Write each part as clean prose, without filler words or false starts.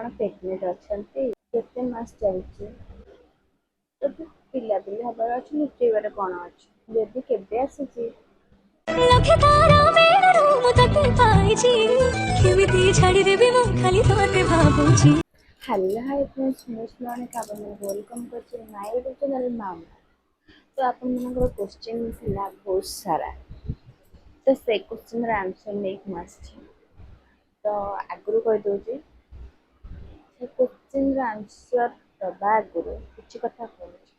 ଆପଣ ପ୍ରେଗନେଣ୍ଟ ଅଛନ୍ତି? କେତେ ମାସ ଚାଲିଛି? ଯଦି ପିଲାପିଲି ହବାର ଅଛି ଲୁଚେଇବାରେ କ'ଣ ଅଛି? ଯଦି କେବେ ଆସିଛି? ଲକ୍ଷେ ତାରା ମେଳରୁ ମୁଁ ତତେ ପାଇଛି, କେମିତି ଛାଡ଼ିଦେବି ମୁଁ ଖାଲି ତତେ ଭାବୁଛି। ହ୍ୟାଲୋ ହାଇ ଫ୍ରେଣ୍ଡସ୍, ମୁଁ ସ୍ମରଣିକା ଆପଣଙ୍କୁ ୱେଲକମ୍ କରୁଛି ମାଇ ୟୁଟ୍ୟୁବ୍ ଚ୍ୟାନେଲ୍ ମାମା। ତ ଆପଣମାନଙ୍କର କ୍ୱେଶ୍ଚିନ୍ ଥିଲା ବହୁତ ସାରା, ତ ସେ କ୍ୱେଶ୍ଚିନ୍ର ଆନ୍ସର୍ ନେଇକି ମୁଁ ଆସିଛି। ତ ଆଗରୁ କହିଦେଉଛି, ସେ କ୍ୱେଶ୍ଚିନ୍ର ଆନ୍ସର୍ ଦେବା ଆଗରୁ କିଛି କଥା କହୁଛି।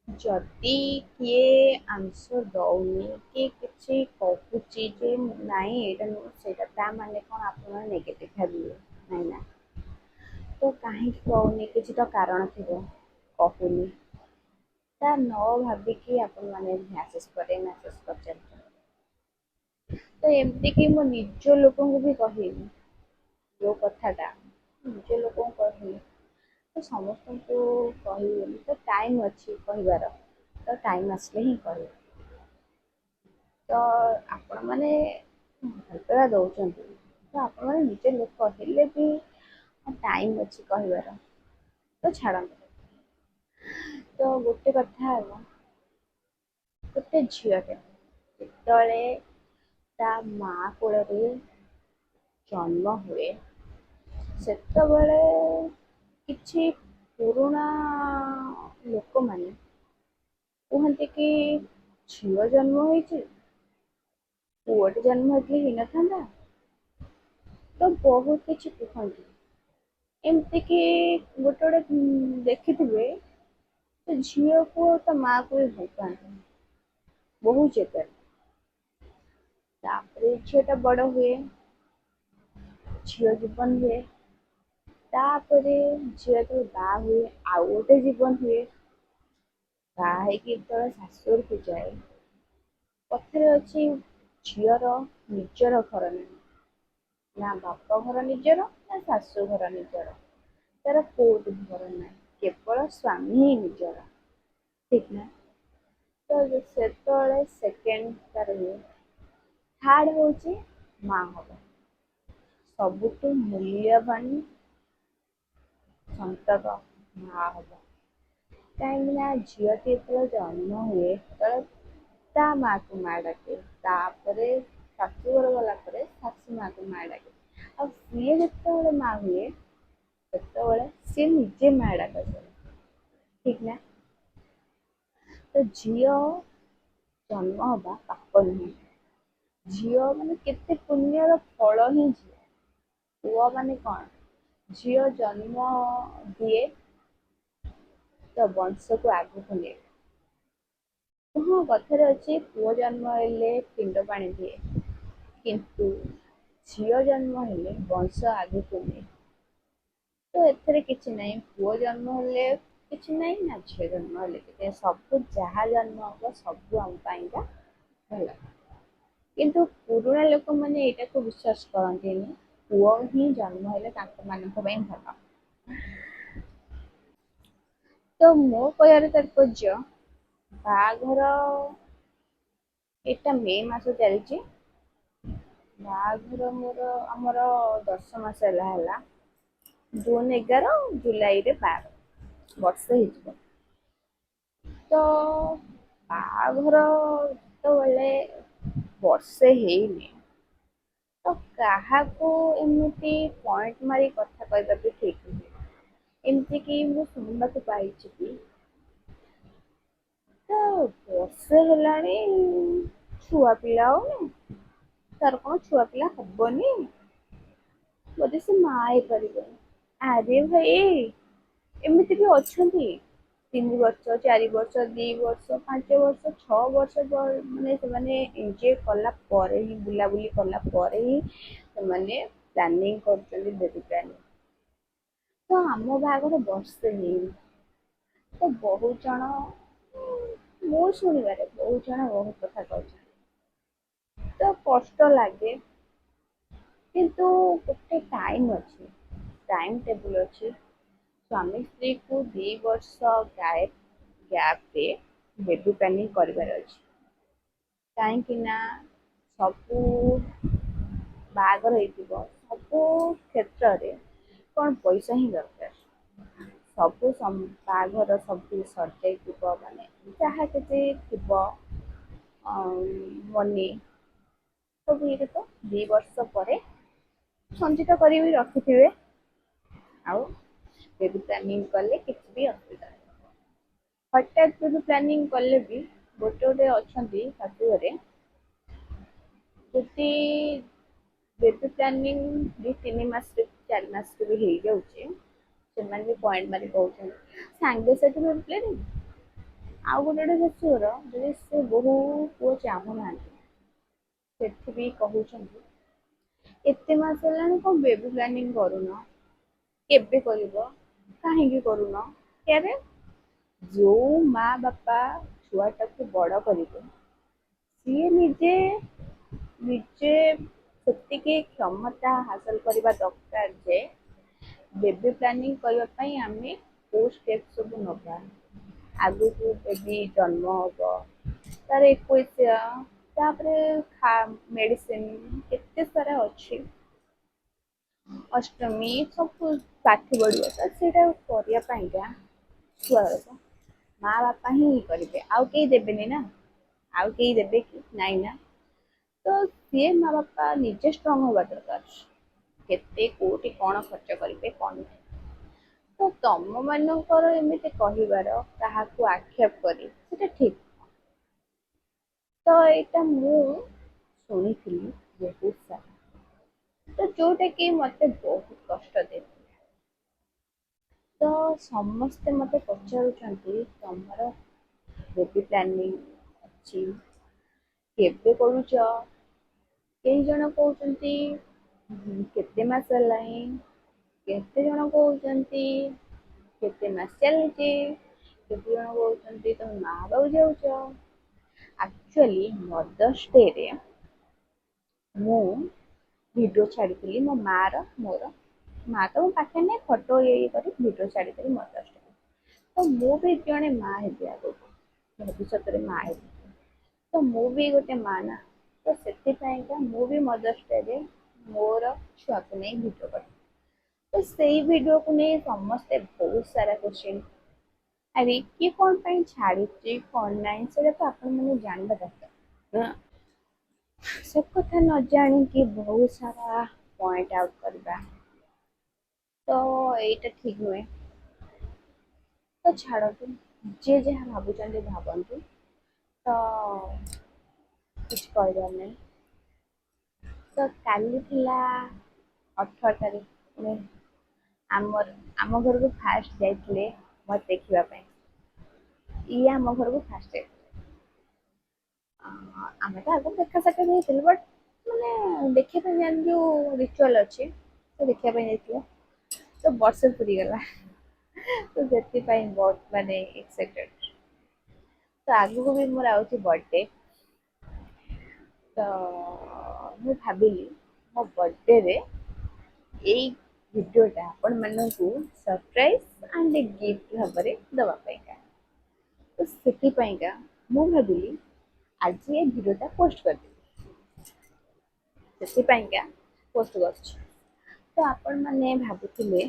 ଯଦି କିଏ ଆନ୍ସର୍ ଦଉନି କି କିଛି କହୁଛି ଯେ ନାଇଁ ଏଇଟା ନୁହଁ ସେଇଟା, ତା ମାନେ କ'ଣ ଆପଣ ନେଗେଟିଭ୍ ଭାବିବେ? ନାଇଁ ନା। ତ କାହିଁକି କହୁନି? କିଛି ତ କାରଣ ଥିବ କହୁନି। ତା ନ ଭାବିକି ଆପଣମାନେ ମ୍ୟାସେଜ୍ କରିଚାଲିଛନ୍ତି। ତ ଏମିତିକି ମୋ ନିଜ ଲୋକଙ୍କୁ ବି କହିବି ଯୋଉ କଥାଟା, ନିଜ ଲୋକଙ୍କୁ କହିବି ତ ସମସ୍ତଙ୍କୁ କହିବିନି। ତ ଟାଇମ୍ ଅଛି କହିବାର, ତ ଟାଇମ୍ ଆସିଲେ ହିଁ କହିବି। ତ ଆପଣମାନେ ଭଲ ପାଇବା ଦେଉଛନ୍ତି, ତ ଆପଣମାନେ ନିଜ ଲୋକ ହେଲେ ବି ଟାଇମ୍ ଅଛି କହିବାର, ତ ଛାଡ଼ନ୍ତୁ। ତ ଗୋଟେ କଥା ହେଲା, ଗୋଟେ ଝିଅଟେ ଯେତେବେଳେ ତା ମା କୋଳରେ ଜନ୍ମ ହୁଏ, ସେତେବେଳେ କିଛି ପୁରୁଣା ଲୋକମାନେ କୁହନ୍ତି କି ଝିଅ ଜନ୍ମ ହେଇଛି, ପୁଅଟେ ଜନ୍ମ ହେଇଥିଲେ ହେଇନଥାନ୍ତା। ତ ବହୁତ କିଛି କୁହନ୍ତି। ଏମିତିକି ଗୋଟେ ଦେଖିଥିବେ, ସେ ଝିଅକୁ ତା ମାଆକୁ ବି ଭଲ ପାଆନ୍ତିନି, ବହୁତ ଜାଗାରେ। ତାପରେ ଝିଅଟା ବଡ଼ ହୁଏ, ଝିଅ ଜୀବନ ହୁଏ। ତାପରେ ଝିଅ ଯେତେବେଳେ ବାହା ହୁଏ, ଆଉ ଗୋଟେ ଜୀବନ ହୁଏ। ବାହା ହେଇକି ଯେତେବେଳେ ଶାଶୁଘରକୁ ଯାଏ, କଥାରେ ଅଛି ଝିଅର ନିଜର ଘର ନାହିଁ। ନା ବାପ ଘର ନିଜର, ନା ଶାଶୁ ଘର ନିଜର, ତାର କୋଉଠି ଘର ନାହିଁ, କେବଳ ସ୍ୱାମୀ ହିଁ ନିଜର। ଠିକ୍ ନା? ତ ସେତେବେଳେ ସେକେଣ୍ଡ ତାର ହୁଏ। ଥାର୍ଡ ହେଉଛି ମା ହବ, ସବୁଠୁ ମୂଲ୍ୟବାନ ସମ୍ପଦ ମା ହବ। କାହିଁକି ନା ଝିଅଟି ଯେତେବେଳେ ଜନ୍ମ ହୁଏ, ସେତେବେଳେ ତା ମାଆକୁ ମା ଡାକେ, ତାପରେ ଶାଶୁଘର ଗଲା ପରେ ଶାଶୁ ମାଆକୁ ମା ଡାକେ। ଆଉ ସିଏ ଯେତେବେଳେ ମା ହୁଏ, ସେତେବେଳେ ସିଏ ନିଜେ ମା ଡାକେ। ଠିକ୍ ନା? ତ ଝିଅ ଜନ୍ମ ହବା ପାପ ନୁହେଁ। ଝିଅ ମାନେ କେତେ ପୁଣ୍ୟର ଫଳ ହିଁ ଝିଅ। ପୁଅ ମାନେ କ'ଣ? ଝିଅ ଜନ୍ମ ଦିଏ ତ ବଂଶକୁ ଆଗକୁ ନିଏ। ହଁ, କଥାରେ ଅଛି ପୁଅ ଜନ୍ମ ହେଲେ ପିଣ୍ଡ ପାଣି ଦିଏ, କିନ୍ତୁ ଝିଅ ଜନ୍ମ ହେଲେ ବଂଶ ଆଗକୁ ନିଏ। ତ ଏଥିରେ କିଛି ନାହିଁ, ପୁଅ ଜନ୍ମ ହେଲେ କିଛି ନାହିଁ, ନା ଝିଅ ଜନ୍ମ ହେଲେ କିଛି ନାହିଁ। ସବୁ ଯାହା ଜନ୍ମ ହବ ସବୁ ଆମ ପାଇଁକା ଭଲ। କିନ୍ତୁ ପୁରୁଣା ଲୋକମାନେ ଏଇଟାକୁ ବିଶ୍ୱାସ କରନ୍ତିନି, ପୁଅ ହିଁ ଜନ୍ମ ହେଲେ ତାଙ୍କମାନଙ୍କ ପାଇଁ ଭଲ। ତ ମୋ କହିବାର ତାତ୍ପର୍ଯ୍ୟ, ବାହାଘର ଏଇଟା ମେ ମାସ ଚାଲିଛି, ବାହାଘର ଆମର 10 ମାସ ହେଲା। ଜୁନ 11, ଜୁଲାଇରେ 12, ବର୍ଷେ ହେଇଯିବ। ତ ବାହାଘର ଯେତେବେଳେ ବର୍ଷେ ହେଇନି, ତ କାହାକୁ ଏମିତି ପଏଣ୍ଟ ମାରି କଥା କହିବା ବି ଠିକ୍ ନୁହେଁ। ଏମିତିକି ମୁଁ ଶୁଣିବାକୁ ପାଇଛି କି ତ ବର୍ଷେ ହେଲାଣି ଛୁଆ ପିଲା ହଉନି, ତାର କ'ଣ ଛୁଆ ପିଲା ହବନି, ବୋଧେ ସେ ମା ହେଇପାରିବନି। ଆରେ ଭାଇ, ଏମିତି ବି ଅଛନ୍ତି 3 ବର୍ଷ, 4 ବର୍ଷ, 2 ବର୍ଷ, 5 ବର୍ଷ, 6 ବର୍ଷ ମାନେ ସେମାନେ ଏନ୍ଜୟ କଲା ପରେ ହିଁ, ବୁଲାବୁଲି କଲା ପରେ ହିଁ ସେମାନେ ପ୍ଲାନିଂ କରୁଛନ୍ତି ବେବି ପ୍ଲାନିଂ। ତ ଆମ ବାହାଘର ବର୍ଷେ ହେଇନି। ତ ବହୁତ ଜଣ, ମୁଁ ଶୁଣିବାରେ ବହୁତ ଜଣ ବହୁତ କଥା କହିଛନ୍ତି, ତ କଷ୍ଟ ଲାଗେ। କିନ୍ତୁ ଗୋଟେ ଟାଇମ୍ ଅଛି, ଟାଇମ୍ ଟେବୁଲ୍ ଅଛି। ସ୍ୱାମୀ ସ୍ତ୍ରୀକୁ 2 ବର୍ଷ ଗ୍ୟାପରେ ବେବି ପ୍ଲାନିଂ କରିବାର ଅଛି। କାହିଁକି ନା ସବୁ ବାହାଘର ହେଇଥିବ, ସବୁ କ୍ଷେତ୍ରରେ କ'ଣ ପଇସା ହିଁ ଦରକାର। ସବୁ ବାହାଘର ସବୁ ସରିଯାଇଥିବ ମାନେ ଯାହା କିଛି ଥିବ ମନି ସବୁ ଇଏରେ ତ 2 ବର୍ଷ ପରେ ସଞ୍ଚିତ କରିକି ରଖିଥିବେ। ଆଉ ବେବି ପ୍ଲାନିଂ କଲେ କିଛି ବି ଅସୁବିଧା ନାହିଁ। ହଠାତ୍ ବେବି ପ୍ଲାନିଂ କଲେ ବି ଗୋଟେ ଗୋଟେ ଅଛନ୍ତି ଶାଶୁଘରେ, ଯଦି ବେବି ପ୍ଲାନିଂ 2-3 ମାସରେ 4 ମାସରେ ବି ହେଇଯାଉଛି, ସେମାନେ ବି ପଏଣ୍ଟ ମାରି କହୁଛନ୍ତି ସାଙ୍ଗେ ସାଙ୍ଗେ ବେବି ପ୍ଲାନିଂ। ଆଉ ଗୋଟେ ଗୋଟେ ଶାଶୁଘର ଯଦି ସେ ବୋହୂ ପୁଅ ଚାହୁଁନାହାନ୍ତି, ସେଠି ବି କହୁଛନ୍ତି ଏତେ ମାସ ହେଲାଣି କ'ଣ ବେବି ପ୍ଲାନିଂ କରୁନ, କେବେ କରିବ, କାହିଁକି କରୁନ। ଆରେ ଯୋଉ ମା ବାପା ଛୁଆଟାକୁ ବଡ କରିବେ, ସିଏ ନିଜେ ନିଜେ ସେତିକି କ୍ଷମତା ହାସଲ କରିବା ଦରକାର ଯେ ବେବି ପ୍ଲାନିଂ କରିବା ପାଇଁ ଆମେ କୋଉ ଷ୍ଟେପ୍ ସବୁ ନବା। ଆଗକୁ ବେବି ଜନ୍ମ ହବ, ତାର 21, ତାପରେ ମେଡିସିନ କେତେ ସାରା ଅଛି, ଅଷ୍ଟମୀ ସବୁ ପାଠ ପଢିବ, ତ ସେଇଟା କରିବା ପାଇଁକା ଛୁଆର ମା ବାପା ହିଁ କରିବେ, ଆଉ କେହି ଦେବେନି ନା। ଆଉ କେହି ଦେବେ କି? ନାଇଁ ନା। ତ ସିଏ ମା ବାପା ନିଜେ ଷ୍ଟ୍ରଙ୍ଗ ହବା ଦରକାର। କେତେ କୋଉଠି କ'ଣ ଖର୍ଚ୍ଚ କରିବେ କ'ଣ ନାହିଁ। ତ ତମ ମାନଙ୍କର ଏମିତି କହିବାର କାହାକୁ ଆକ୍ଷେପ କରି ସେଟା ଠିକ। ତ ଏଇଟା ମୁଁ ଶୁଣିଥିଲି ବହୁତ ସାରା, ତ ଯୋଉଟା କି ମତେ ବହୁତ କଷ୍ଟ ଦେଇଥିଲା। ତ ସମସ୍ତେ ମତେ ପଚାରୁଛନ୍ତି ତମର ବେବି ପ୍ଲାନିଂ ଅଛି, କେବେ କରୁଛ? କେହି ଜଣ କହୁଛନ୍ତି କେତେ ମାସ ହେଲାଣି, କେତେ ଜଣ କହୁଛନ୍ତି କେତେ ମାସ ଚାଲିଛି, କେତେ ଜଣ କହୁଛନ୍ତି ତମେ ମା ହବାକୁ ଯାଉଛ। ଆକ୍ଚୁଆଲି ମଦର୍ସ ଡେରେ ମୁଁ ଭିଡିଓ ଛାଡିଥିଲି ମୋ ମା ର ମୋର, ମା ତ ମୋ ପାଖରେ ନାହିଁ, ଫଟୋ ଇଏ କରି ଭିଡିଓ ଛାଡିଥିଲି ମଦର୍ସ ଡେ। ତ ମୁଁ ବି ଜଣେ ମା ହେବି ଆଗକୁ, ଭବିଷ୍ୟତରେ ମା ହେବି, ତ ମୁଁ ବି ଗୋଟେ ମା ନା। ତ ସେଥିପାଇଁକା ମୁଁ ବି ମଦର୍ସ ଡେରେ ମୋର ଛୁଆକୁ ନେଇ ଭିଡିଓ କରିଥିଲି। ତ ସେଇ ଭିଡିଓକୁ ନେଇ ସମସ୍ତେ ବହୁତ ସାରା କୋଶ୍ଚିନ୍, ଆରେ କିଏ କ'ଣ ପାଇଁ ଛାଡିଛି କ'ଣ ନାହିଁ ସେଇଟା ତ ଆପଣ ମାନେ ଜାଣିବା ଦରକାର। ସେ କଥା ନ ଜାଣିକି ବହୁତ ସାରା ପଏଣ୍ଟ ଆଉଟ୍ କରିବା, ତ ଏଇଟା ଠିକ ନୁହେଁ। ତ ଛାଡ଼ନ୍ତୁ, ଯିଏ ଯାହା ଭାବୁଛନ୍ତି ଭାବନ୍ତୁ, ତ କିଛି କହିବାର ନାହିଁ। ତ କାଲି ଥିଲା 18 ତାରିଖ, ଆମ ଘରକୁ ଫାଷ୍ଟ ଯାଇଥିଲେ ମତେ ଦେଖିବା ପାଇଁ। ଇଏ ଆମ ଘରକୁ ଫାଷ୍ଟ ଯାଇଥିଲେ। ଆମେ ତ ଆଗରୁ ଦେଖା ସାକ୍ଷାତ ହେଇଥିଲୁ, ବଟ୍ ମାନେ ଦେଖିବା ପାଇଁ ଯାଆନ୍ତି ଯୋଉ ରିଚୁଆଲ ଅଛି, ତ ଦେଖିବା ପାଇଁ ଯାଇଥିଲେ। ତ ବର୍ଷେ ପୁରିଗଲା, ତ ସେଥିପାଇଁ ବହୁତ ମାନେ ଏକ୍ସାଇଟେଡ୍। ତ ଆଗକୁ ବି ମୋର ଆଉଛି ବର୍ଥଡେ, ତ ମୁଁ ଭାବିଲି ମୋ ବର୍ଥଡେରେ ଏଇ ଭିଡିଓଟା ଆପଣ ମାନଙ୍କୁ ସରପ୍ରାଇଜ ଆଣ୍ଡ ଗିଫ୍ଟ ଭାବରେ ଦବା ପାଇଁକା। ତ ସେଥିପାଇଁକା ମୁଁ ଭାବିଲି ଆଜି ଏ ଭିଡିଓଟା ପୋଷ୍ଟ କରିଦେବି। ସେଥିପାଇଁକା ପୋଷ୍ଟ କରୁଛି। ତ ଆପଣ ମାନେ ଭାବୁଥିବେ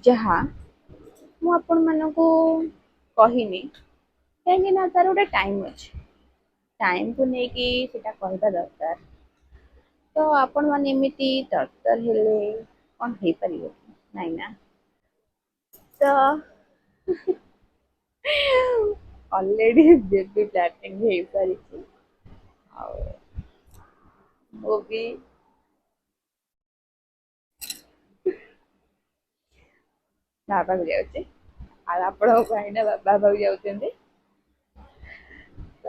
ଯାହା ମୁଁ ଆପଣ ମାନଙ୍କୁ କହିନି, କାହିଁକି ନା ତାର ଗୋଟେ ଟାଇମ ଅଛି। ଟାଇମକୁ ନେଇକି ସେଟା କହିବା ଦରକାର। ତ ଆପଣ ମାନେ ଏମିତି ତରତର ହେଲେ କ'ଣ ହେଇପାରିବ କି? ନାଇଁ ନା। ତ ଅଲରେଡି ବେବି ପ୍ଲାନିଂ ହେଇସାରିଛି, ଆଉ ମୁଁ ବି ବାହାକୁ ଯାଉଛି, ଆଉ ଆପଣଙ୍କ ଭାଇନା ବାବା ହବାକୁ ଯାଉଛନ୍ତି। ତ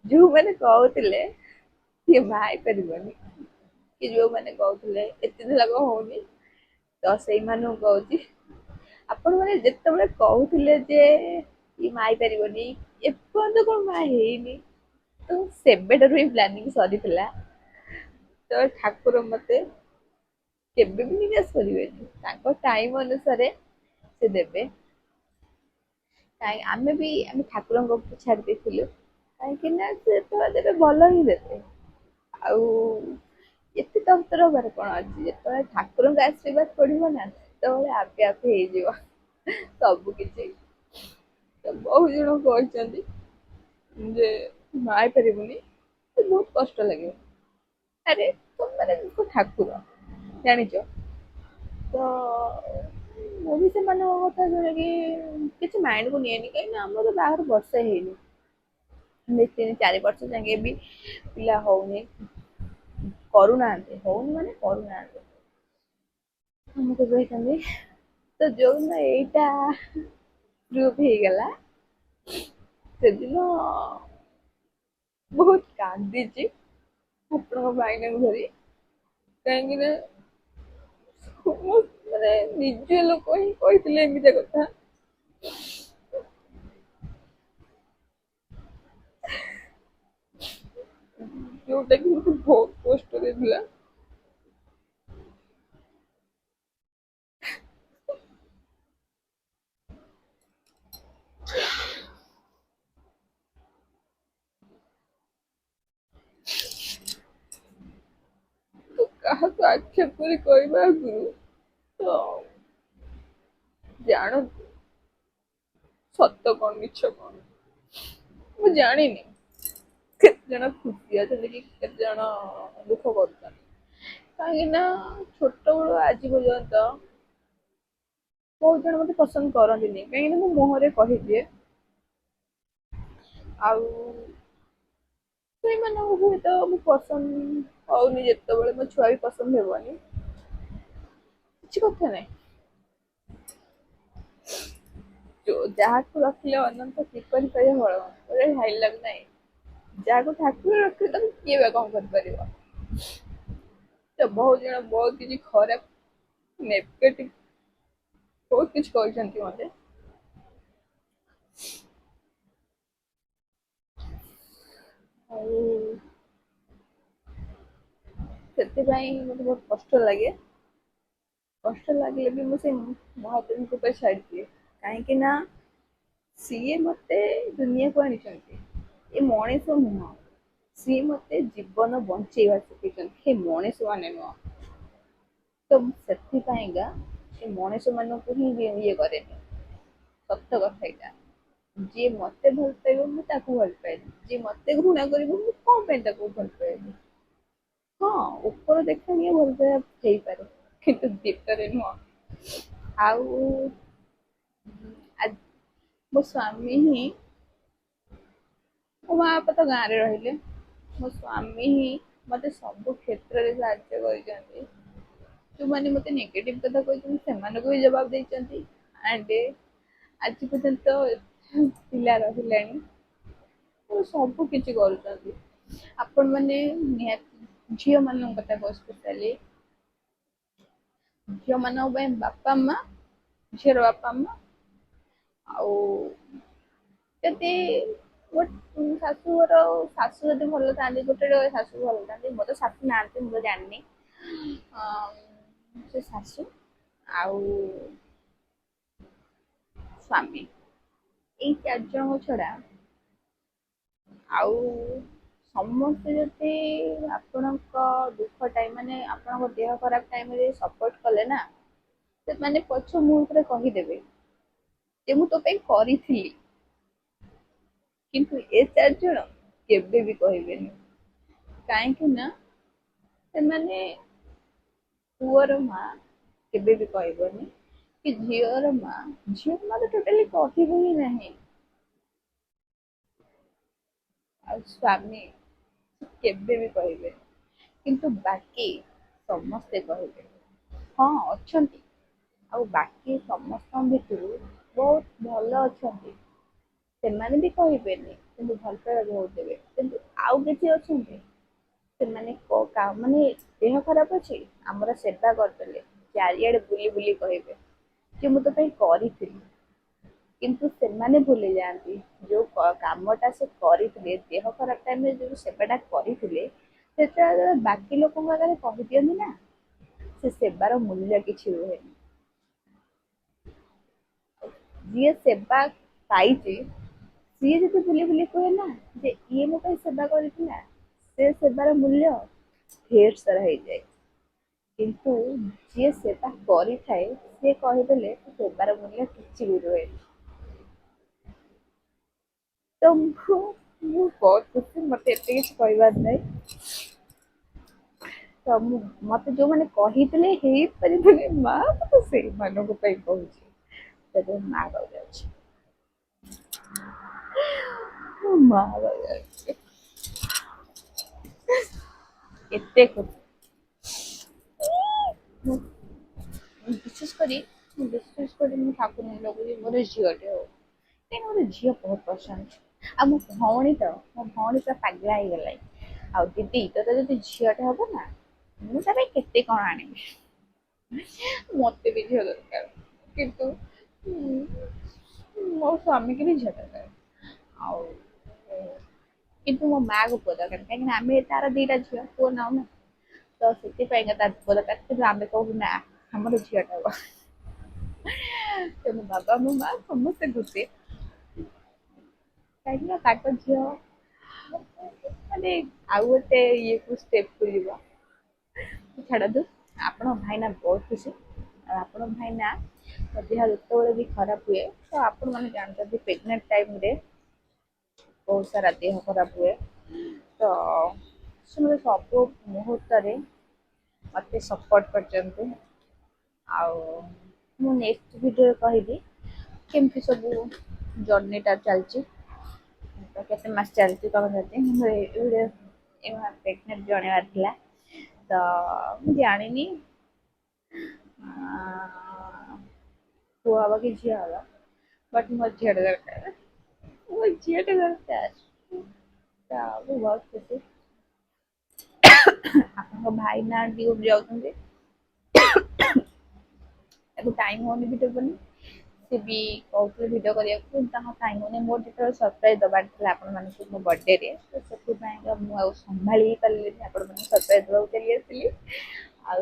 ଯୋଉମାନେ କହୁଥିଲେ ସିଏ ବାହା ହେଇପାରିବନି, କି ଯୋଉମାନେ କହୁଥିଲେ ଏତେ ଦିନ ଯାକ ହଉନି, ତ ସେଇମାନଙ୍କୁ କହୁଛି ଆପଣ ମାନେ ଯେତେବେଳେ କହୁଥିଲେ ଯେ ଇଏ ମା ହେଇପାରିବନି, ଏପର୍ଯ୍ୟନ୍ତ କ'ଣ ମା ହେଇନି, ତ ସେବେଠାରୁ ହିଁ ପ୍ଲାନିଂ ସରିଥିଲା। ତ ଠାକୁର ମତେ କେବେ ବି ନିରାଶ କରିବେନି, ତାଙ୍କ ଟାଇମ ଅନୁସାରେ ସେ ଦେବେ। ଆମେ ଠାକୁରଙ୍କ ଉପରୁ ଛାଡି ଦେଇଥିଲୁ, କାହିଁକି ନା ସେ ତ ଦେବେ ଭଲ ହିଁ ଦେବେ। ଆଉ ଏତେ ତନ୍ତ୍ର ହବାର କଣ ଅଛି, ଯେତେବେଳେ ଠାକୁରଙ୍କ ଆଶୀର୍ବାଦ ପଡିବ ନା ସେତେବେଳେ ଆପେ ଆପେ ହେଇଯିବ ସବୁ କିଛି। ତ ବହୁତ ଜଣ କହିଛନ୍ତି ଯେ ନ ପାରିବୁନି, ବହୁତ କଷ୍ଟ ଲାଗିବ। ଆରେ ତମେ ମାନେ ଠାକୁର ଜାଣିଛ ତ, ମୁଁ ବି ସେମାନଙ୍କ କଥା ଶୁଣିକି କିଛି ମାଇଣ୍ଡ କୁ ନିଏନି, କାହିଁକି ନା ଆମର ବାହାଘର ବର୍ଷେ ହେଇନି, 3-4 ବର୍ଷ ଯାକେ ବି ପିଲା ହଉନି, କରୁନାହାନ୍ତି, ହଉନି ମାନେ କରୁନାହାନ୍ତି ଆମକୁ କହିଛନ୍ତି। ତ ଯୋଉଦିନ ଏଇଟା ପ୍ରୁଭ ହେଇଗଲା ସେଦିନ ବହୁତ କାନ୍ଦିଛି ଆପଣଙ୍କ ଭାଇନାଙ୍କୁ ଧରି, କାହିଁକି ନା ମୁଁ ମାନେ ନିଜ ଲୋକ ହିଁ କହିଥିଲେ ଏମିତିଆ କଥା। ଯୋଉଟା କି ମତେ ବହୁତ କଷ୍ଟ ଦେଇଥିଲା। ତ କାହାକୁ ଆକ୍ଷେପ କରି କହିବା ଆଗରୁ ତ ଜାଣନ୍ତୁ ସତ କଣ ମିଛ କଣ। ମୁଁ ଜାଣିନି କେତେ ଜଣ ଖୁସି ଅଛନ୍ତି କି କେତେ ଜଣ ଦୁଃଖ କରୁଛନ୍ତି, କାହିଁକି ନା ଛୋଟ ବେଳୁ ଆଜି ପର୍ଯ୍ୟନ୍ତ ବହୁତ ଜଣ ମତେ ପସନ୍ଦ କରନ୍ତିନି, କାହିଁକି ନା ମୁଁ ମୁହଁରେ କହିଦିଏ। ଆଉ ସେଇମାନଙ୍କୁ ହୁଏତ ମୁଁ ପସନ୍ଦ ହଉନି, ଯେତେବେଳେ ମୋ ଛୁଆ ବି ପସନ୍ଦ ହେବନି, କିଛି କଥା ନାହିଁ। ଯାହାକୁ ରଖିଲେ ଅନନ୍ତ କିପରି କହିବେ ଭଗବାନ, ଗୋଟେ ଡାଇଲଗ ନାହିଁ, ଯାହାକୁ ଠାକୁର ରଖିଲେ ତାକୁ କିଏ ବା କଣ କରିପାରିବ। ତ ବହୁତ ଜଣ ବହୁତ କିଛି ଖରାପ ନେଗେଟିଭ ବହୁତ କିଛି କହିଛନ୍ତି ମତେ। ଆଉ ସେଥିପାଇଁ ମତେ ବହୁତ କଷ୍ଟ ଲାଗେ। କଷ୍ଟ ଲାଗିଲେ ବି ମୁଁ ସେ ମହାପ୍ରଭୁଙ୍କ ଉପରେ ଛାଡିଦିଏ, କାହିଁକି ନା ସିଏ ମତେ ଦୁନିଆକୁ ଆଣିଛନ୍ତି, ଏ ମଣିଷ ନୁହଁ, ସିଏ ମତେ ଜୀବନ ବଞ୍ଚେଇବା ଶିଖେଇଛନ୍ତି, ସେ ମଣିଷ ମାନେ ନୁହଁ। ତ ସେଥିପାଇଁକା ସେ ମଣିଷ ମାନଙ୍କୁ ହିଁ ଇଏ କରେନି, ସତ କଥା ଏଇଟା। ଯିଏ ମତେ ଭଲ ପାଇବ ମୁଁ ତାକୁ ଭଲ ପାଇବି, ଯିଏ ମତେ ଘୃଣା କରିବ ମୁଁ କଣ ପାଇଁ ତାକୁ ଭଲ ପାଇବି। ହଁ ଉପର ଦେଖାଣିଆ ଭଲ ପାଇବା ହେଇପାରେ କିନ୍ତୁ ଭିତରେ ନୁହଁ। ଆଉ ମୋ ସ୍ଵାମୀ ହିଁ, ମୋ ମା ବାପା ତ ଗାଁରେ ରହିଲେ, ମୋ ସ୍ଵାମୀ ହିଁ ମତେ ସବୁ କ୍ଷେତ୍ରରେ ସାହାଯ୍ୟ କରିଛନ୍ତି। ଯୋଉମାନେ ମତେ ନେଗେଟିଭ କଥା କହିଛନ୍ତି ସେମାନଙ୍କୁ ବି ଜବାବ ଦେଇଛନ୍ତି, ଆଣ୍ଡ ଆଜି ପର୍ଯ୍ୟନ୍ତ ପିଲା ରହିଲାଣି, ସବୁ କିଛି କରୁଛନ୍ତି। ଆପଣ ମାନେ ନିହାତି ଝିଅ ମାନଙ୍କ କଥା ସ୍ପେସିଆଲି, ଝିଅ ମାନଙ୍କ ପାଇଁ ବାପା ମା, ଝିଅର ବାପା ମା, ଆଉ ଯଦି ଶାଶୁଘର ଶାଶୁ ଯଦି ଭଲ ଥାଆନ୍ତି, ଗୋଟେ ଶାଶୁ ଭଲ ଥାଆନ୍ତି, ମୋର ତ ଶାଶୁ ନାହାନ୍ତି ମୁଁ ତ ଜାଣିନି, ସେ ଶାଶୁ ଆଉ ସ୍ୱାମୀ, ଏଇ 4 ଜଣଙ୍କ ଛଡା ଆଉ ସମସ୍ତେ ଯଦି ଆପଣଙ୍କ ଦୁଃଖ ଟାଇମ ମାନେ ଆପଣଙ୍କ ଦେହ ଖରାପ ଟାଇମରେ ସପୋର୍ଟ କଲେ ନା, ସେମାନେ ପଛ ମୁହୂର୍ତ୍ତରେ କହିଦେବେ ଯେ ମୁଁ ତୋ ପାଇଁ କରିଥିଲି, କିନ୍ତୁ ଏ 4 ଜଣ କେବେ ବି କହିବେନି, କାହିଁକି ନା ସେମାନେ ପୁଅର ମା କେବେ ବି କହିବନି କି ଝିଅର ମା, ଝିଅ ମା ତ ଟୋଟାଲି କହିବ ହିଁ ନାହିଁ। ଆଉ ସ୍ୱାମୀ କେବେ ବି କହିବେନି, କିନ୍ତୁ ବାକି ସମସ୍ତେ କହିବେ। ହଁ ଅଛନ୍ତି, ଆଉ ବାକି ସମସ୍ତଙ୍କ ଭିତରୁ ବହୁତ ଭଲ ଅଛନ୍ତି, ସେମାନେ ବି କହିବେନି କିନ୍ତୁ ଭଲ ପାଇବା ବହୁତ ଦେବେ, କିନ୍ତୁ ଆଉ କିଛି ଅଛନ୍ତି ସେମାନେ ମାନେ ଦେହ ଖରାପ ଅଛି ଆମର ସେବା କରିଦେଲେ, ଚାରିଆଡେ ବୁଲି ବୁଲି କହିବେ ଯେ ମୁଁ ତୋ ପାଇଁ କରିଥିଲି, କିନ୍ତୁ ସେମାନେ ଭୁଲି ଯାଆନ୍ତି ଯୋଉ କାମଟା ସେ କରିଥିଲେ, ଦେହ ଖରାପ ଟାଇମରେ ଯୋଉ ସେବାଟା କରିଥିଲେ, ସେଟା ବାକି ଲୋକଙ୍କ ଆଗରେ କହିଦିଅନ୍ତି ନା, ସେ ସେବାର ମୂଲ୍ୟ କିଛି ରୁହେନି। ଯିଏ ସେବା ପାଇଛି ସିଏ ଯଦି ବୁଲି ବୁଲି କୁହେ ନା ଯେ ଇଏ ମୋ ପାଇଁ ସେବା କରିଥିଲା, ସେ ସେବାର ମୂଲ୍ୟ ढेर सारा हो जाए किंतु जी सेवा करी थाए से कहीदेले सेवार मूल्य किसी भी रुए तो बहुत खुशी मत एत किसी कहबार ना तो मत जो मैंने कही माँ तो से मान कहूँ माँ कही माँ कही एते विशेष कर ठाकुर लगुच मोर झीटे हो मोर झी बहुत पसंद आ मो भौणी तो मो भौणी पूरा पगला हो गला आ दीदी तो जो झीटे हम ना मुझे केते कौन आनी मत भी झील दरकार किंतु मो स्वामी की भी झील दरकार आउ किंतु मो माँ को पुआ दरकार कहीं आम तार दीटा झील पुआ ना ना तो से पुआ दरकार कि आम कहू ना आमर झीटा हम तो मो बाबा मो माँ समस्ते खुशी कहीं झील माने आउ गोटे ये को स्टेप को छाड़ दू आपण भाईना बहुत खुशी आपण भाईना देह जो भी खराब हुए तो आपण मैंने जानते प्रेगनेंट टाइम रे बहुत सारा देह खराब हुए तो से मत सब मुहूर्त मत सपोर्ट कर नेक्स्ट वीडियो कहबी केमती सब जर्नीटा चलती तो केते मास चलती कहते प्रेगनेंट जनवार थिला तो मुझे जानी पुआ हम कि झी हम बट मोर झीट दरकार मोर झीट दरकार तो बहुत खुशी आप भाई ना ड्यूटी जाऊँ टाइम होनी भिडियो बनी सी भी कहते भिडियो करने टाइम होनी मोर जो सरप्राइज दबार थी मो बर्थडे रे तो से संभाली पारे आपण मैंने सरप्राइज देवा चली आसली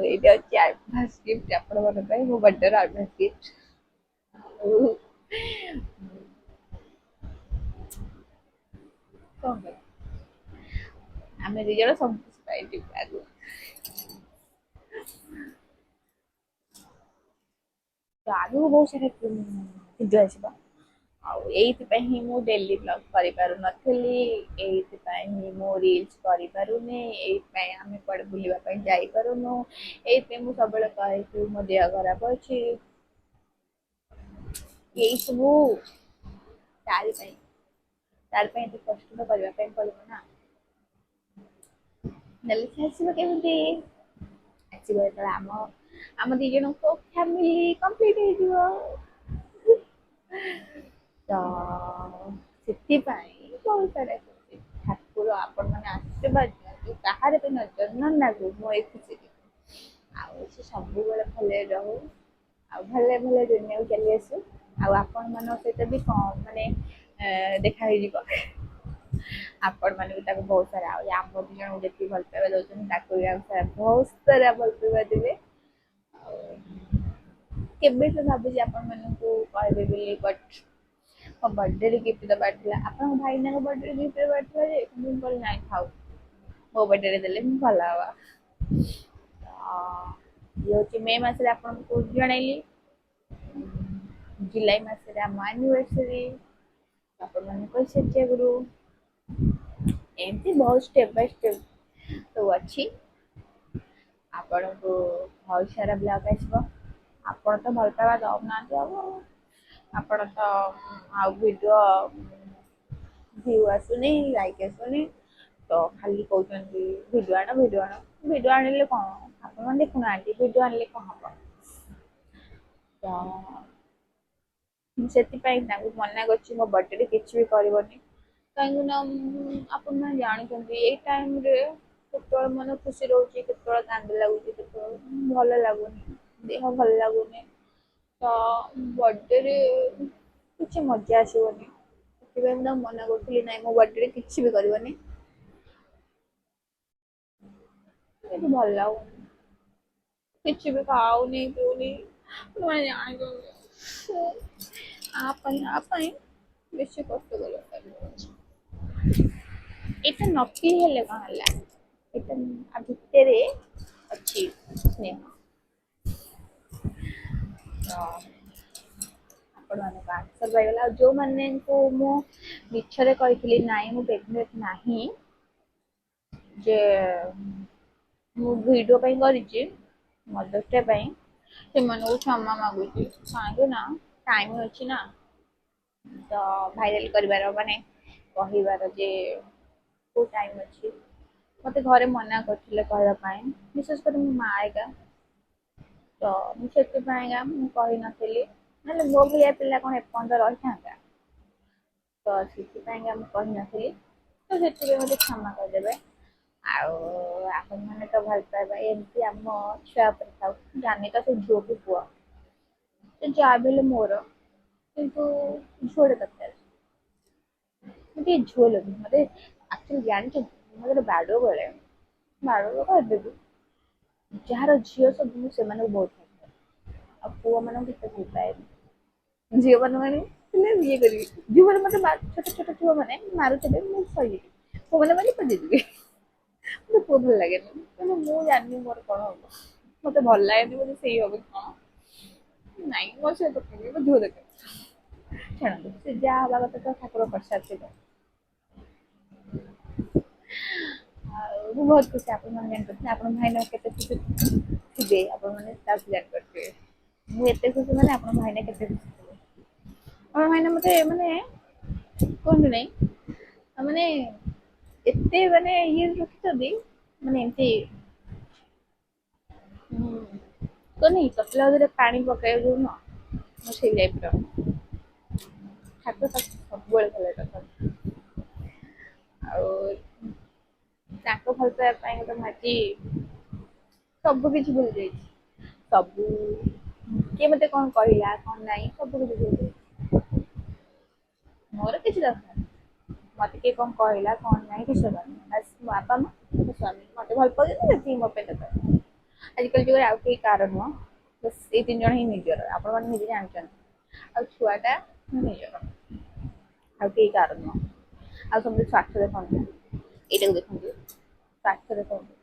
आईटा अच्छे एडभांस गिफ्ट आपण मन मो बर्थडे एडभांस गिफ्ट कौन आम दिज संतोष पाई आगु तो आगु बहुत सारा भिडियो आसो आईपाई मु डेली ब्लॉग करें मो रील्स करें आम कड़े बुलापी जापरूनु ये सब कहे कि मो देह खराब अच्छी यही सब तारी एत कष्ट तो करने पड़ो ना से आसो केमी आसो आम आम दी जन को फैमिली कंप्लीट हो तो से बहुत सारा ठाकुर आपण मैंने आशीर्वाद दिखाँ कहार भी नजर न लागू मो ये खुशी से सब भले रहू भले भले दुनिया चली आसू आपण मान सहित भी माने देखा आपण मैंने भी बहुत सारा आम दी जन जी भल पाइबा दौरान बहुत सारा भल पाइबा देवे केबे तो भाभी आपण मानू कहबे बोली बट मो बर्थडे गिफ्ट दबार था आप भाई ना बर्थडे गिफ्ट दबार था ना खाऊ मो बर्थडे देले भल हवा ये हूँ मे मसरे आपको जनइली जुलाई मसरे आम एनिवर्सरी आपण मैंने कही सारी आगु एमती बहुत स्टेप बाय स्टेप तो अच्छी आपण को बहुत सारा ब्लॉग आसो आपण तो भल पाइबा दौना आपण तो आउ वीडियो व्यू आसुनी लाइक आसुनी तो खाली कहते वीडियो आनिले कौन आप देखुना वीडियो आनिले कौन हम तो से मना कर मो बर्थडे किसी भी करनी कहीं आप जानते टाइम के मन खुशी रोचे के कांद लगुच के भल लगुनि देह भल लगुनि तो बर्थडे किसी मजा आसोनी से मना करी ना मो बर्थडे किसी भी करनी भल लगुनि किसी भी खाऊनी पीऊनी मैं जान बेस कष्ट कर नकली हेले कौन है भितर ଭିତରେ ଅଛି ସ୍ନେହ। ତ ଆପଣମାନଙ୍କ ଆନ୍ସର ପାଇଗଲା। ଆଉ ଯୋଉମାନଙ୍କୁ ମୁଁ ମିଛରେ କହିଥିଲି ନାଇଁ ମୁଁ ପ୍ରେଗନେଣ୍ଟ ନାହିଁ, ଯେ ମୁଁ ଭିଡ଼ିଓ ପାଇଁ କରିଛି ମଦର୍ସ ଡେ ପାଇଁ, ସେମାନଙ୍କୁ କ୍ଷମା ମାଗୁଛି। କାହିଁକି ନା ଟାଇମ୍ ଅଛି ନା, ତ ଭାଇରାଲ କରିବାର ମାନେ କହିବାର ଯେ କୋଉ ଟାଇମ୍ ଅଛି। ମତେ ଘରେ ମନା କରିଥିଲେ କହିବା ପାଇଁ, ବିଶେଷ କରି ମୋ ମା ଏକା। ତ ମୁଁ ସେଥିପାଇଁକା ମୁଁ କହିନଥିଲି, ନହେଲେ ମୋ ଭଳିଆ ପିଲା କଣ ଏପର୍ଯ୍ୟନ୍ତ ରହିଥାନ୍ତା। ତ ସେଥିପାଇଁକା ମୁଁ କହିନଥିଲି, ତ ସେଥିପାଇଁ ମୋତେ କ୍ଷମା କରିଦେବେ। ଆଉ ଆପଣମାନେ ତ ଭଲ ପାଇବା ଏମିତି ଆମ ଛୁଆ ଉପରେ ଥାଉ। ଜାନି ତ ସେ ଝିଅ କି ପୁଅ, ସେ ଯାହା ବି ହେଲେ ମୋର, କିନ୍ତୁ ଝିଅଟେ ଦରକାର। ମୁଁ ଟିକେ ଝିଅ ଲୋଭି। ମତେ ଆକ୍ଚୁଆଲି ଜାଣିଛନ୍ତି ମତେ ଗୋଟେ ବାଡୁଅ ବଳେ, ବାଡୁଅ ଏବେ ବି ଯାହାର ଝିଅ ସବୁ ମୁଁ ସେମାନଙ୍କୁ ବହୁତ ଭଲ ପାଏ, ଆଉ ପୁଅ ମାନଙ୍କୁ ଏତେ ଭଲ ପାଏନି। ଝିଅ ମାନେ ହେଲେ ଇଏ କରିବି, ଝିଅ ମାନେ ମତେ ଛୋଟ ଛୋଟ ଝିଅ ମାନେ ମାରୁଥିବେ ମୁଁ ସହିଯିବି, ପୁଅମାନେ ମାନେ ଖୋଜିଯିବି। ମତେ ପୁଅ ଭଲ ଲାଗେନି, କିନ୍ତୁ ମୁଁ ଜାଣିନି ମୋର କଣ ହବ। ମତେ ଭଲ ଲାଗେନି ବୋଲି ସେଇ ହବ କି କଣ, ନାଇଁ ମୋ ଝିଅ ଦରକାର, ମୋ ଝିଅ ଦରକାର। ଛାଡ଼ନ୍ତୁ, ସେ ଯାହା ହବା କଥା ତ ଠାକୁର କରିସାରିଥିବେ। ଆଉ ମୁଁ ବହୁତ ଖୁସି ଆପଣମାନେ ଜାଣିପାରୁଥିବେ, ଆପଣଙ୍କ ଭାଇନା କେତେ ଖୁସି ଥିବେ ଆପଣମାନେ ତାକୁ ଜାଣିପାରୁଥିବେ। ମୁଁ ଏତେ ଖୁସି ମାନେ ଆପଣଙ୍କ ଭାଇନା କେତେ ଖୁସି ଥିବେ। ଆପଣଙ୍କ ଭାଇନା ମତେ ମାନେ କୁହନ୍ତୁ ନାଇଁ, ମାନେ ଏତେ ମାନେ ଇଏ ରଖିଛନ୍ତି, ମାନେ ଏମିତି କହନି ତସଲା ରେ ପାଣି ପକେଇବା ଯୋଉ ନୁହଁ, ମୁଁ ସେଇ ଟାଇପର। ଠାକୁର ତାକୁ ସବୁବେଳେ ଭଲରେ ରଖନ୍ତି। ଆଉ ତାଙ୍କ ଭଲ ପାଇବା ପାଇଁ ଗୋଟେ ମୁଁ ଆଜି ସବୁ କିଛି ଭୁଲି ଯାଇଛି। ସବୁ କିଏ ମତେ କଣ କହିଲା କଣ ନାହିଁ ସବୁ କିଛି ଭୁଲି ଯାଇଛି। ମୋର କିଛି ଦରକାର ନାହିଁ। ମତେ କିଏ କଣ କହିଲା କଣ ନାହିଁ କିଛି ଦରକାର ନାହିଁ। ବାସ୍ ମୋ ବାପା ମା ମୋ ସ୍ୱାମୀ ମତେ ଭଲ ପାଉଛନ୍ତି, ସେତିକି ମୋ ପାଇଁ ଦରକାର। ଆଜିକାଲି ଯୁଗରେ ଆଉ କେହି କାହାର ନୁହଁ, ବାସ୍ ଏଇ 3 ଜଣ ହିଁ ନିଜର। ଆପଣମାନେ ନିଜେ ଜାଣିଛନ୍ତି। ଆଉ ଛୁଆଟା ନିଜର, ଆଉ କେହି କାହାର ନୁହଁ। ଆଉ ସମସ୍ତେ ସ୍ୱାର୍ଥ ଦେଖନ୍ତି, ଏଇଟାକୁ ଦେଖନ୍ତି, ସ୍ୱାର୍ଥ ଦେଖନ୍ତି।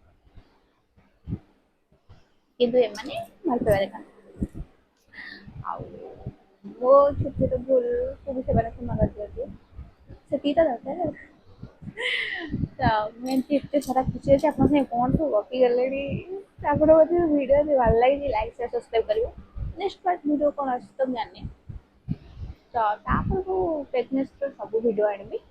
କିନ୍ତୁ ଏମାନେ ଭଲ ପାଇବା ଦେଖାନ୍ତି। ଆଉ ମୋ ଛୋଟ ଛୋଟ ଭୁଲକୁ ବି ସେମାନେ କ୍ଷମା କରିଦିଅନ୍ତି, ସେତିକି ତ ଦରକାର ଆଉ। ତ ମୁଁ ଏମିତି ଏତେ ସାରା ଖୁସି ଅଛି, ଆପଣଙ୍କ ସାଙ୍ଗେ କଣ ସବୁ ଗପି ଗଲିଣି। ଆପଣ ମୋତେ ଭିଡ଼ିଓ ଯଦି ଭଲ ଲାଗିଛି ଲାଇକ୍ ସେୟାର ସବସ୍କ୍ରାଇବ୍ କରିବେ। ନେକ୍ସଟ ପାର୍ଟ ଭିଡ଼ିଓ କଣ ଅଛି ତ ମୁଁ ଜାଣିନି। ତ ତାପରେ ମୁଁ ପ୍ରେଗନେନ୍ସିର ସବୁ ଭିଡ଼ିଓ ଆଣିବି।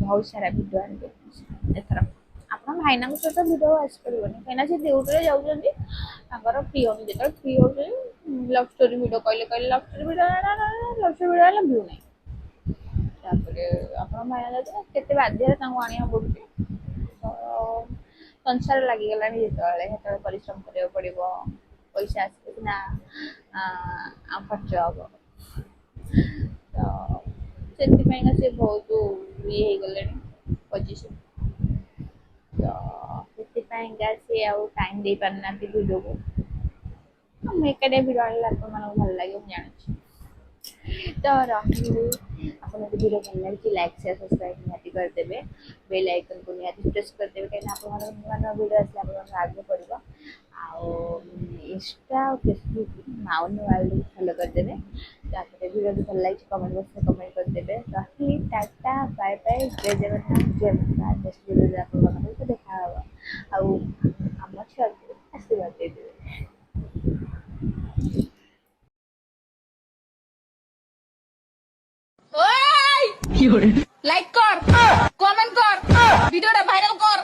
ବହୁତ ସାରା ଭିଡ଼ିଓ ଆଣିବି ଏଥର। ଆପଣ ଭାଇନାଙ୍କ ସହିତ ଭିଡ଼ିଓ ଆସିପାରିବନି, କାହିଁକିନା ସେ ଡ୍ୟୁଟିରେ ଯାଉଛନ୍ତି, ତାଙ୍କର ଫ୍ରି ହଉନି। ଯେତେବେଳେ ଫ୍ରି ହଉଛନ୍ତି ଲଭ୍ ଷ୍ଟୋରି ଭିଡ଼ିଓ କହିଲେ love story video love story video ହେଲେ ଭିଉ ନାହିଁ। ତାପରେ ଆପଣ ଭାଇନା ଯାଉଛନ୍ତି, କେତେ ବାଧ୍ୟରେ ତାଙ୍କୁ ଆଣିବାକୁ ପଡୁଛି। ତ ସଂସାର ଲାଗିଗଲାଣି ଯେତେବେଳେ, ସେତେବେଳେ ପରିଶ୍ରମ କରିବାକୁ ପଡ଼ିବ। ପଇସା ଆସିଲେ ସିନା ଆଉ ଖର୍ଚ୍ଚ ହବ। ତ ସେଥିପାଇଁକା ସେ ବହୁତ ଇଏ ହେଇଗଲେଣି ପଜିସନ୍। ତ ସେଥିପାଇଁକା ସେ ଆଉ ଟାଇମ୍ ଦେଇ ପାରୁନାହାନ୍ତି ଭିଡ଼ିଓକୁ। ମୁଁ ଏକାଟିଆ ଭିଡ଼ିଓ ଆଣିଲେ ଆପଣମାନଙ୍କୁ ଭଲ ଲାଗିବ ମୁଁ ଜାଣିଛି। ତ ରହିଲି, ଆପଣଙ୍କୁ ଭିଡ଼ିଓ ଭଲ ଲାଗିଛି ଲାଇକ୍ ସେୟାର ସବସ୍କ୍ରାଇବ୍ ନିହାତି କରିଦେବେ। ବେଲ୍ ଆଇକନ୍କୁ ନିହାତି ପ୍ରେସ୍ କରିଦେବେ, କାହିଁକିନା ଆପଣଙ୍କର ନୂଆ ନୂଆ ଭିଡ଼ିଓ ଆସିଲେ ଆପଣଙ୍କ ଆଗକୁ ପଡ଼ିବ। ଆଉ ଇନଷ୍ଟା ଆଉ ଫେସବୁକ୍ ମାଉନି ୱାର୍ଲଡକୁ ଫଲୋ କରିଦେବେ। ତାପରେ ଭିଡ଼ିଓ ଯଦି ଭଲ ଲାଗିଛି କମେଣ୍ଟ ବକ୍ସରେ କମେଣ୍ଟ କରିଦେବେ। ରହିଲି, ଟାଟା ବାଏ ବାଏ, ଜୟ ଜଗନ୍ନାଥ, ଜୟ ମାତା। ନେକ୍ସଟ ଭିଡ଼ିଓରେ ଆପଣଙ୍କ ସହିତ ଦେଖା ହବ। ଆଉ ଆମ ଛୁଆକୁ ଆଶୀର୍ବାଦ ଦେଇଦେବେ। লাইক কর, কমেন্ট কর, ভিডিওটা ভাইরাল কর।